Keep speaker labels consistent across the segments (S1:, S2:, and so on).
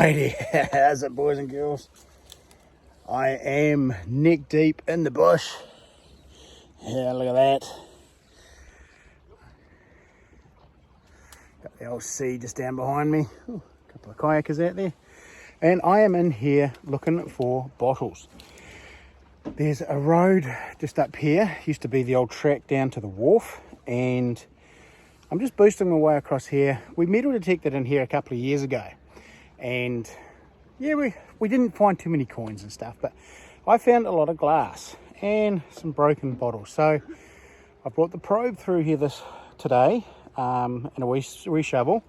S1: Alrighty, how's it, boys and girls? I am neck deep in the bush. Yeah, look at that. Got the old sea just down behind me. Ooh, a couple of kayakers out there. And I am in here looking for bottles. There's a road just up here. Used to be the old track down to the wharf. And I'm just boosting my way across here. We metal detected in here a couple of years ago. And yeah, we didn't find too many coins and stuff, but I found a lot of glass and some broken bottles. So I brought the probe through here today and a wee shovel,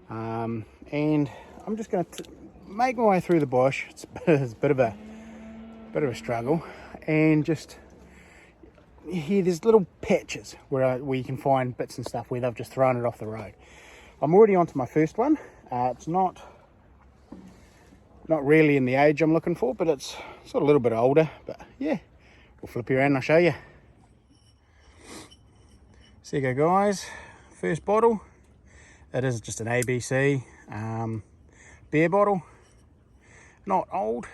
S1: and I'm just going to make my way through the bush. It's a bit of a struggle, and just here there's little patches where you can find bits and stuff where they've just thrown it off the road. I'm already onto my first one. It's not really in the age I'm looking for, but it's sort of a little bit older. But yeah, we'll flip you around and I'll show you. So there you go, guys. First bottle. It is just an ABC beer bottle. Not old,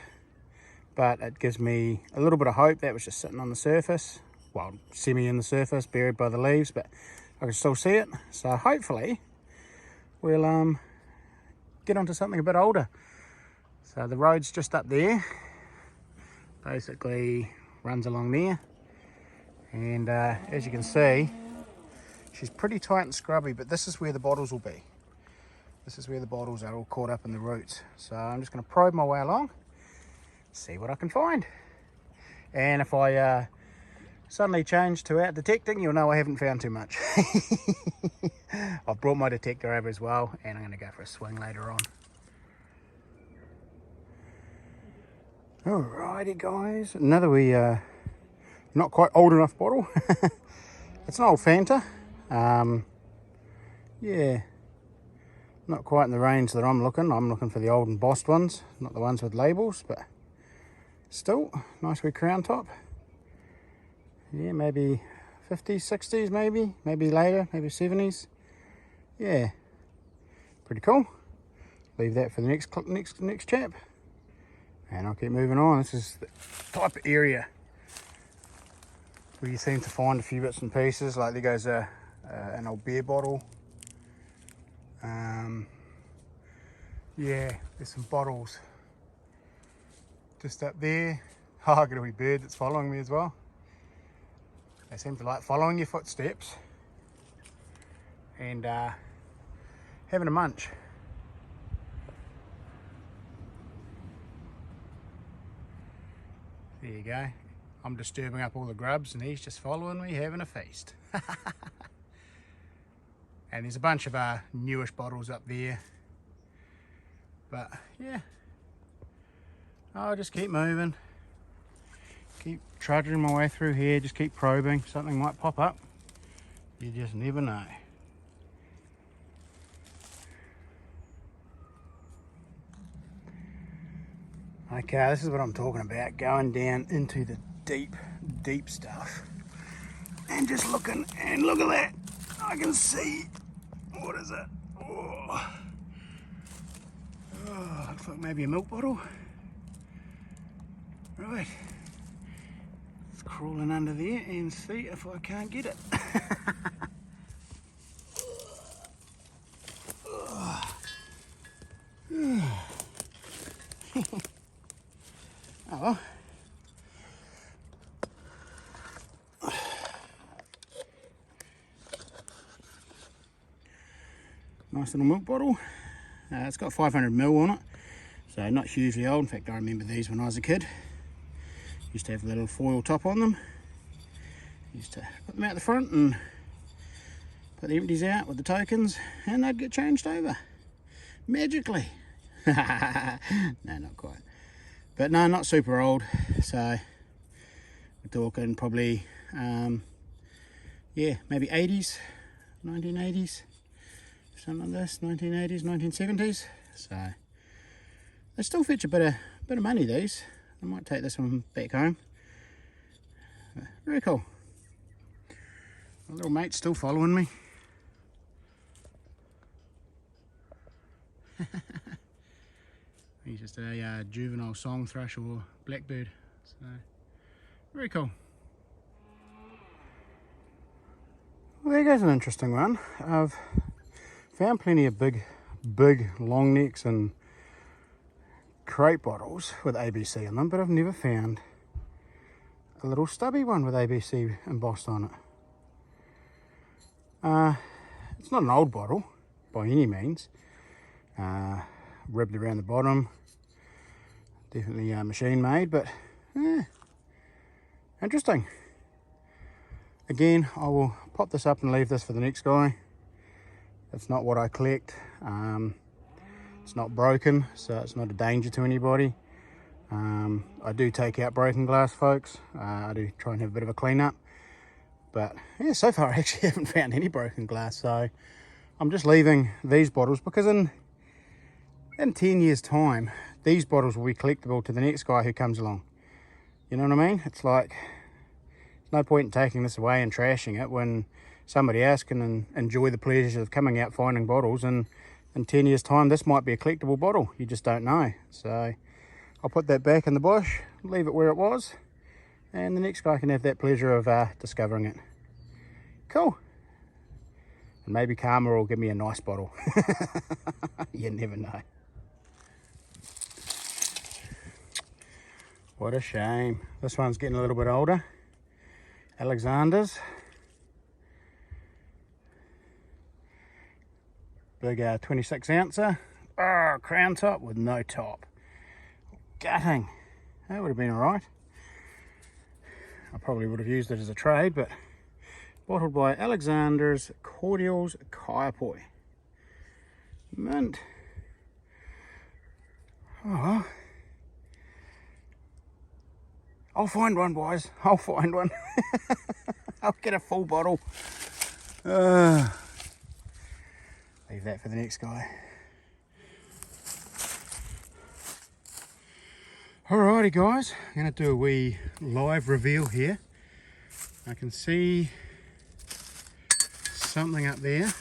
S1: but it gives me a little bit of hope. That was just sitting on the surface, well, semi in the surface, buried by the leaves, but I can still see it. So hopefully we'll get onto something a bit older. So the road's just up there, basically runs along there, and as you can see, she's pretty tight and scrubby, but this is where the bottles will be. This is where the bottles are all caught up in the roots. So I'm just going to probe my way along, see what I can find. And if I suddenly change to out detecting, you'll know I haven't found too much. I've brought my detector over as well, and I'm going to go for a swing later on. Alrighty, guys, another wee not quite old enough bottle. It's an old Fanta. Yeah, not quite in the range that I'm looking for the old embossed ones, not the ones with labels, but still nice wee crown top. Yeah, maybe 50s, 60s, maybe later, maybe 70s. Yeah, pretty cool. Leave that for the next chap. And I'll keep moving on. This is the type of area where you seem to find a few bits and pieces. Like there goes an old beer bottle. Yeah, there's some bottles just up there. Oh, I got a wee bird that's following me as well. They seem to like following your footsteps and having a munch. There you go. I'm disturbing up all the grubs and he's just following me, having a feast. And there's a bunch of newish bottles up there. But yeah, I'll just keep moving. Keep trudging my way through here, just keep probing. Something might pop up. You just never know. Okay, this is what I'm talking about, going down into the deep stuff and just looking, and look at that, I can see, what is it? Oh, looks like maybe a milk bottle. Right, let's crawl in under there and see if I can't get it. Oh, nice little milk bottle. It's got 500ml on it, so not hugely old. In fact, I remember these when I was a kid. Used to have a little foil top on them. Used to put them out the front and put the empties out with the tokens, and they'd get changed over magically. No, not quite. But no, not super old. So we're talking probably, yeah, maybe 80s, 1980s, something like this, 1980s, 1970s. So they still fetch a bit of money, these. I might take this one back home. Very cool. My little mate's still following me. He's just a juvenile song thrush or blackbird. So, very cool. Well, there goes an interesting one. I've found plenty of big long necks and crate bottles with ABC in them, but I've never found a little stubby one with ABC embossed on it. It's not an old bottle by any means. Ribbed around the bottom, definitely machine made, but interesting. Again, I will pop this up and leave this for the next guy. It's not what I collect. It's not broken, so it's not a danger to anybody. I do take out broken glass, folks. I do try and have a bit of a clean up, but yeah, so far I actually haven't found any broken glass. So I'm just leaving these bottles because in 10 years time, these bottles will be collectible to the next guy who comes along. You know what I mean? It's like, there's no point in taking this away and trashing it when somebody else can enjoy the pleasure of coming out finding bottles, and in 10 years time this might be a collectible bottle. You just don't know. So I'll put that back in the bush, leave it where it was, and the next guy can have that pleasure of discovering it. Cool. And maybe Karma will give me a nice bottle. You never know. What a shame. This one's getting a little bit older. Alexander's. Big 26 ouncer. Oh, crown top with no top. Gutting. That would have been alright. I probably would have used it as a trade, but bottled by Alexander's Cordials Kaiapoi. Mint. Oh, I'll find one, boys. I'll find one. I'll get a full bottle. Leave that for the next guy. Alrighty guys, I'm going to do a wee live reveal here. I can see something up there,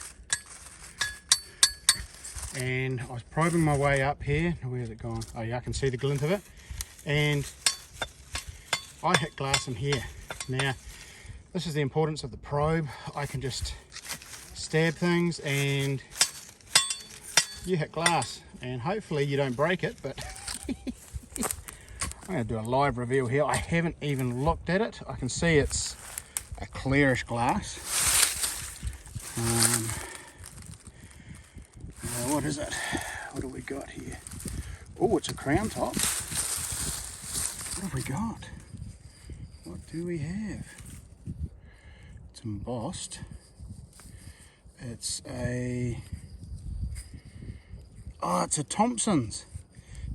S1: and I was probing my way up here. Where's it gone? Oh yeah, I can see the glint of it, and I hit glass in here. Now this is the importance of the probe. I can just stab things and you hit glass, and hopefully you don't break it, but I'm going to do a live reveal here. I haven't even looked at it. I can see it's a clearish glass. Now what is it? What do we got here? Oh, it's a crown top. What have we got? What do we have? It's embossed. It's a... Oh, it's a Thompson's.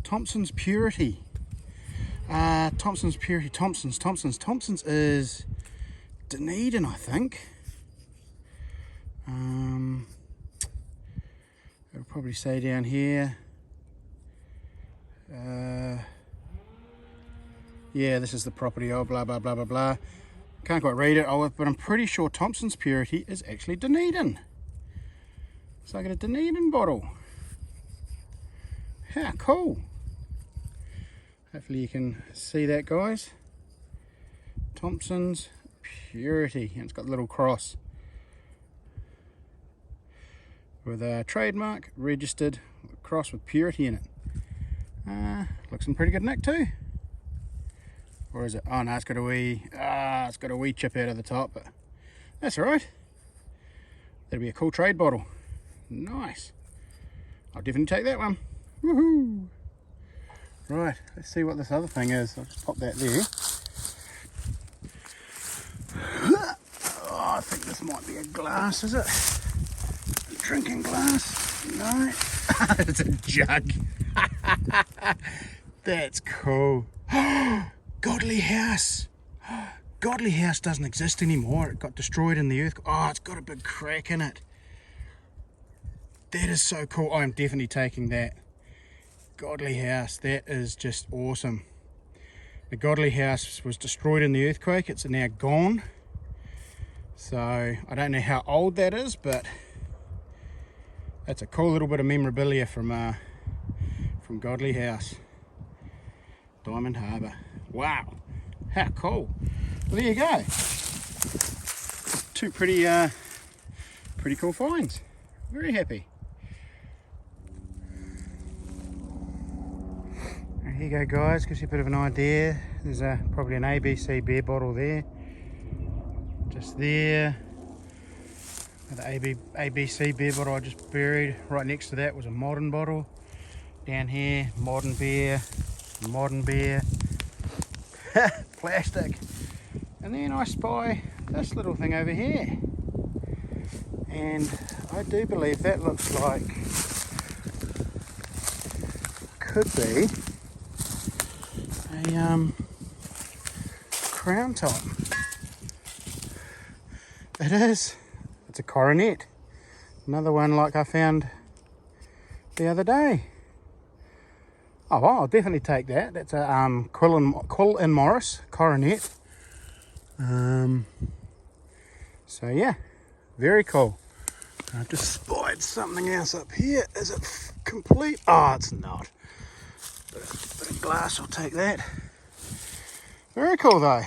S1: Thompson's Purity. Thompson's Purity. Thompson's is Dunedin, I think. It'll probably say down here. Yeah, this is the property of blah blah blah blah blah. Can't quite read it, but I'm pretty sure Thompson's Purity is actually Dunedin. So I got a Dunedin bottle. How cool. Hopefully you can see that, guys. Thompson's Purity, and it's got a little cross with a trademark, registered, cross with Purity in it. Looks in pretty good nick too. Or is it? Oh no, it's got a wee chip out of the top, but that's alright. That'll be a cool trade bottle. Nice. I'll definitely take that one. Woohoo! Right, let's see what this other thing is. I'll just pop that there. Oh, I think this might be a glass, is it? A drinking glass? No. It's a jug. That's cool. Godly House. Godly House doesn't exist anymore. It got destroyed in the earthquake. Oh, it's got a big crack in it. That is so cool. I'm definitely taking that. Godly House, that is just awesome. The Godly House was destroyed in the earthquake. It's now gone. So I don't know how old that is, but that's a cool little bit of memorabilia from from Godley House, Diamond Harbour. Wow, how cool. Well, there you go. Two pretty cool finds. Very happy. Here you go, guys, gives you a bit of an idea. There's probably an ABC beer bottle there. Just there. The ABC beer bottle I just buried. Right next to that was a modern bottle. Down here, modern beer, plastic. And then I spy this little thing over here. And I do believe that looks like, could be a crown top. It is. It's a coronet. Another one like I found the other day. Oh, well, I'll definitely take that. That's a Quill and Morris coronet. So yeah, very cool. I've just spied something else up here. Is it complete? Oh, it's not. Bit of glass, I'll take that. Very cool though.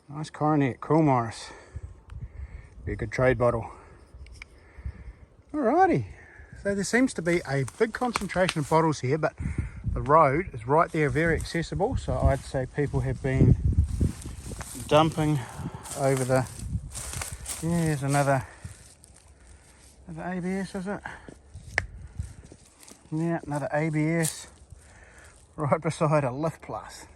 S1: Nice coronet, Quill Morris. Be a good trade bottle. Alrighty. So there seems to be a big concentration of bottles here, but the road is right there, very accessible. So I'd say people have been dumping over the. Yeah, there's another ABS, is it? Yeah, another ABS right beside a Lift Plus.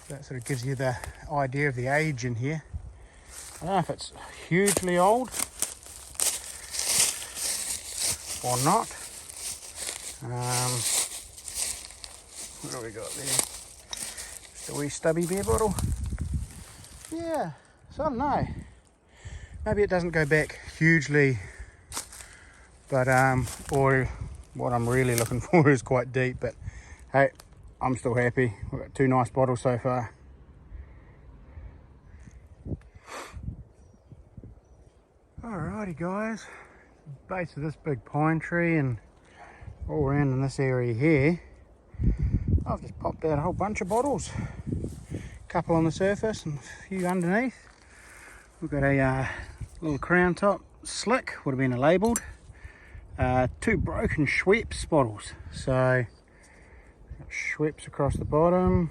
S1: That sort of gives you the idea of the age in here. I don't know if it's hugely old or not. What do we got there? Just a wee stubby beer bottle. Yeah, so I don't know. Maybe it doesn't go back hugely, but or what I'm really looking for is quite deep. But hey, I'm still happy. We've got two nice bottles so far. Alrighty guys, base of this big pine tree and all around in this area here, I've just popped out a whole bunch of bottles. A couple on the surface and a few underneath. We've got a little crown top slick, would have been labelled. Two broken Schweppes bottles. So, Schweppes across the bottom.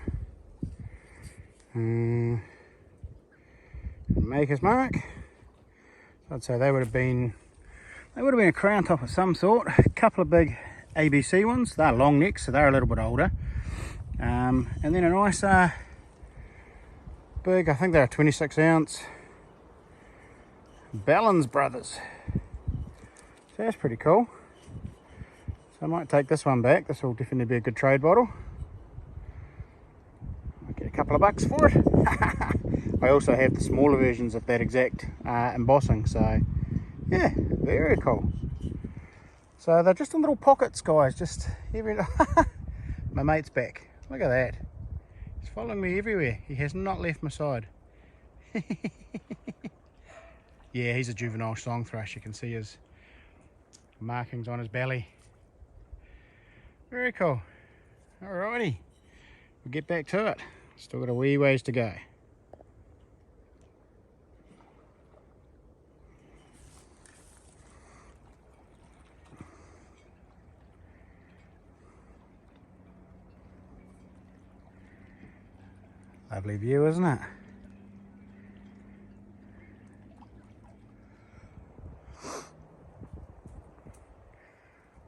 S1: Maker's Mark. I'd say they would have been a crown top of some sort. A couple of big ABC ones. They're long necks, so they're a little bit older. And then a nice big, I think they're a 26 ounce Ballins Brothers. So that's pretty cool. So I might take this one back. This will definitely be a good trade bottle. I'll get a couple of bucks for it. I also have the smaller versions of that exact embossing, so yeah, very cool. So they're just in little pockets, guys, just every. My mate's back. Look at that. He's following me everywhere. He has not left my side. Yeah, he's a juvenile song thrush. You can see his markings on his belly. Very cool. Alrighty, we'll get back to it. Still got a wee ways to go. Lovely view, isn't it?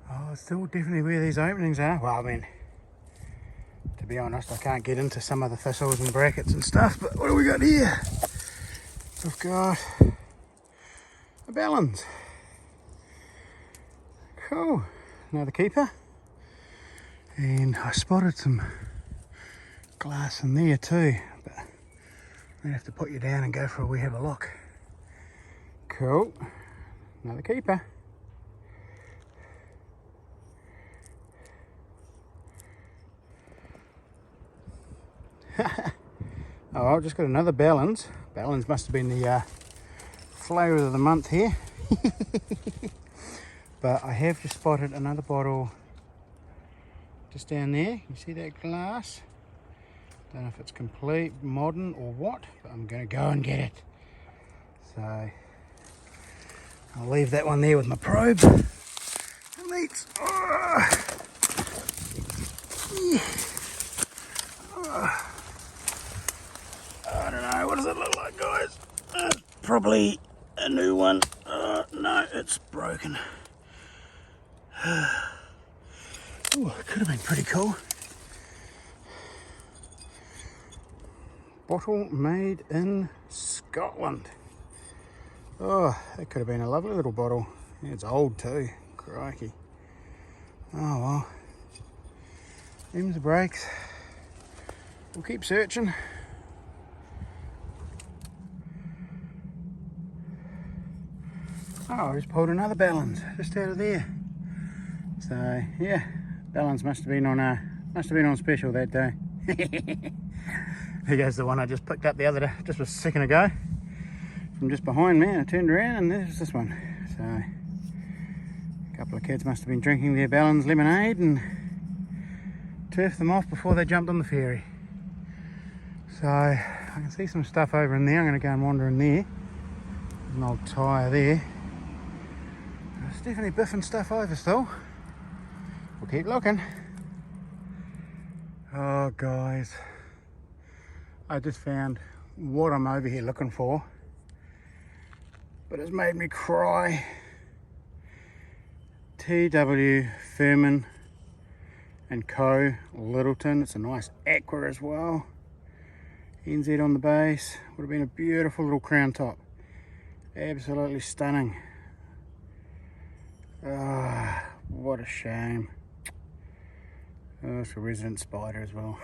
S1: Oh, it's still definitely where these openings are. Well, I mean, to be honest, I can't get into some of the thistles and brackets and stuff, but what do we got here? We've got a Ballins. Cool. Another keeper. And I spotted some glass in there too, but I have to put you down and go for a wee have a look. Cool. Another keeper. Oh, I've just got another Ballins. Ballins must have been the flavour of the month here. But I have just spotted another bottle just down there. You see that glass? Don't know if it's complete, modern or what, but I'm going to go and get it. So I'll leave that one there with my probe. Leaks. Oh. Yeah. Oh. I don't know, what does it look like, guys? Probably a new one. No, it's broken. Oh, it could have been pretty cool. Bottle made in Scotland. Oh, that could have been a lovely little bottle. Yeah, it's old too. Crikey. Oh well. Them's the breaks. We'll keep searching. Oh, I just pulled another Ballons just out of there. So yeah, Ballons must have been on special that day. Here goes the one I just picked up the other day, just a second ago, from just behind me, and I turned around and there's this one. So a couple of kids must have been drinking their Ballons lemonade and turfed them off before they jumped on the ferry. So I can see some stuff over in there. I'm going to go and wander in there. There's an old tyre there. There's definitely biffing stuff over still. We'll keep looking. Oh guys, I just found what I'm over here looking for, but it's made me cry. TW Furman and Co. Littleton. It's a nice aqua as well. NZ on the base. Would have been a beautiful little crown top. Absolutely stunning. Ah, what a shame. Oh, it's a resident spider as well.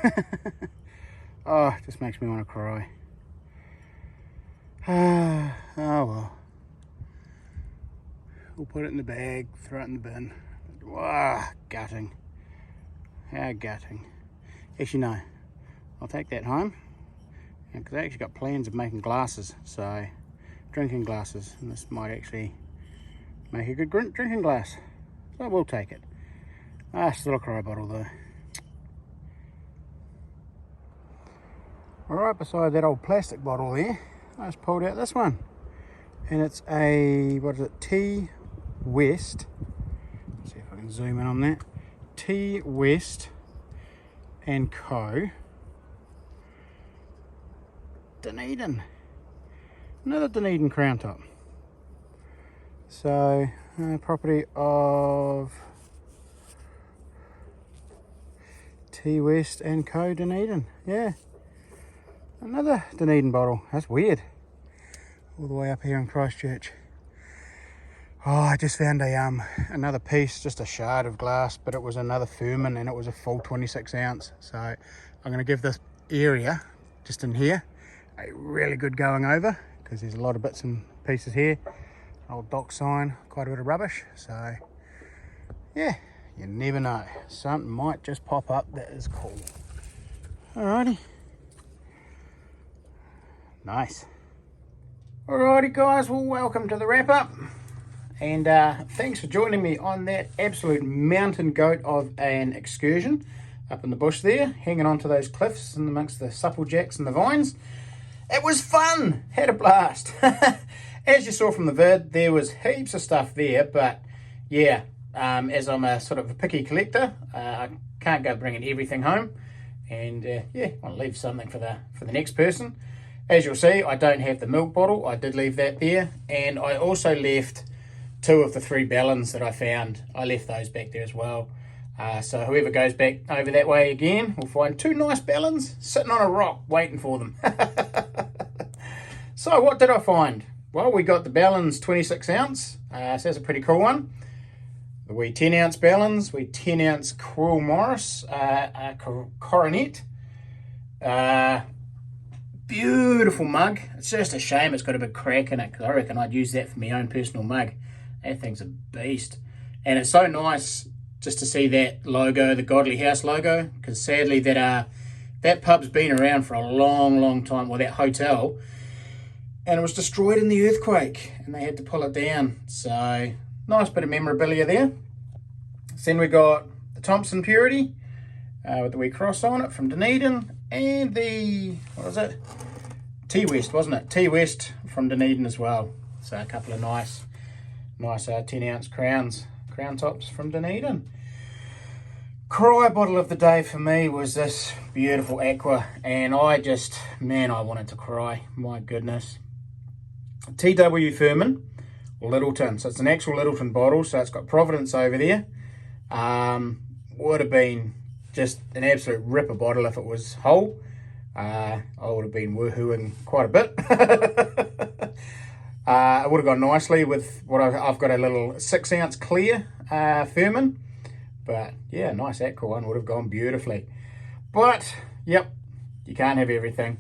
S1: Oh, it just makes me want to cry. Oh well. We'll put it in the bag, throw it in the bin. Wow, gutting. How gutting. Actually no, I'll take that home, because I actually got plans of making glasses, so drinking glasses, and this might actually make a good drinking glass, so I will take it. Still a cry bottle though. Alright, beside that old plastic bottle there, I just pulled out this one, and it's a, what is it, T West, let's see if I can zoom in on that, T West and Co. Dunedin, another Dunedin crown top. So property of T West and Co. Dunedin. Yeah, another Dunedin bottle. That's weird. All the way up here in Christchurch. Oh, I just found another piece, just a shard of glass, but it was another Furman and it was a full 26 ounce. So I'm going to give this area just in here a really good going over, because there's a lot of bits and pieces here. Old dock sign, quite a bit of rubbish. So yeah, you never know, something might just pop up that is cool. Alrighty, nice. Alrighty guys, well, welcome to the wrap up, and thanks for joining me on that absolute mountain goat of an excursion up in the bush there, hanging onto those cliffs and amongst the supplejacks and the vines. It was fun, had a blast. As you saw from the vid, there was heaps of stuff there, but yeah, as I'm a sort of a picky collector, I can't go bringing everything home, and yeah, I want to leave something for the next person. As you'll see, I don't have the milk bottle. I did leave that there, and I also left 2 of the 3 Ballons that I found. I left those back there as well. So whoever goes back over that way again will find 2 nice Ballons sitting on a rock waiting for them. So what did I find? Well, we got the Ballons 26 ounce, so that's a pretty cool one. The wee 10 ounce Ballons, wee 10 ounce Quirrell Morris Coronet. Beautiful mug. It's just a shame it's got a big crack in it, because I reckon I'd use that for my own personal mug. That thing's a beast. And it's so nice just to see that logo, the Godley House logo, because sadly that pub's been around for a long, long time, well, that hotel, and it was destroyed in the earthquake, and they had to pull it down. So nice bit of memorabilia there. Then we got the Thompson Purity with the wee cross on it from Dunedin, and the, what was it? T-West, wasn't it? T-West from Dunedin as well. So a couple of nice 10-ounce crown tops from Dunedin. Cry bottle of the day for me was this beautiful Aqua, and I wanted to cry, my goodness. TW Furman, Littleton. So it's an actual Littleton bottle, so it's got Providence over there. Would have been just an absolute ripper bottle if it was whole. I would have been woohooing quite a bit. It would have gone nicely with what I've got, a little 6-ounce clear Furman. But yeah, nice Aqua one would have gone beautifully. But yep, you can't have everything.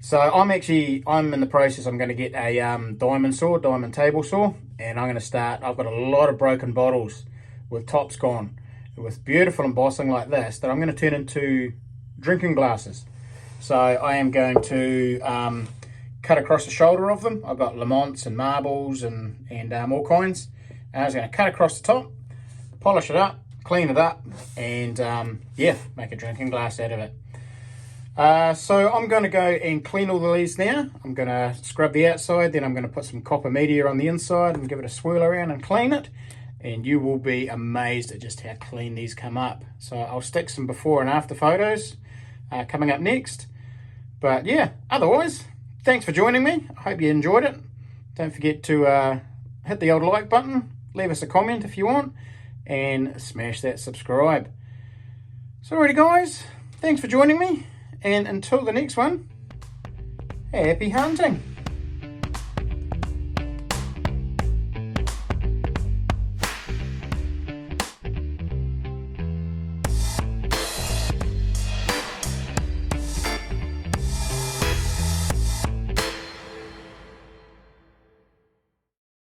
S1: So I'm in the process. I'm going to get a diamond table saw, and I'm going to start. I've got a lot of broken bottles with tops gone, with beautiful embossing like this, that I'm going to turn into drinking glasses. So I am going to cut across the shoulder of them. I've got Lamonts and marbles and all kinds. And I was going to cut across the top, polish it up, clean it up, and yeah, make a drinking glass out of it. So I'm going to go and clean all the leaves now. I'm going to scrub the outside, then I'm going to put some copper media on the inside and give it a swirl around and clean it. And you will be amazed at just how clean these come up. So I'll stick some before and after photos coming up next. But yeah, otherwise, thanks for joining me. I hope you enjoyed it. Don't forget to hit the old like button, leave us a comment if you want, and smash that subscribe. So alrighty guys, thanks for joining me. And until the next one, happy hunting.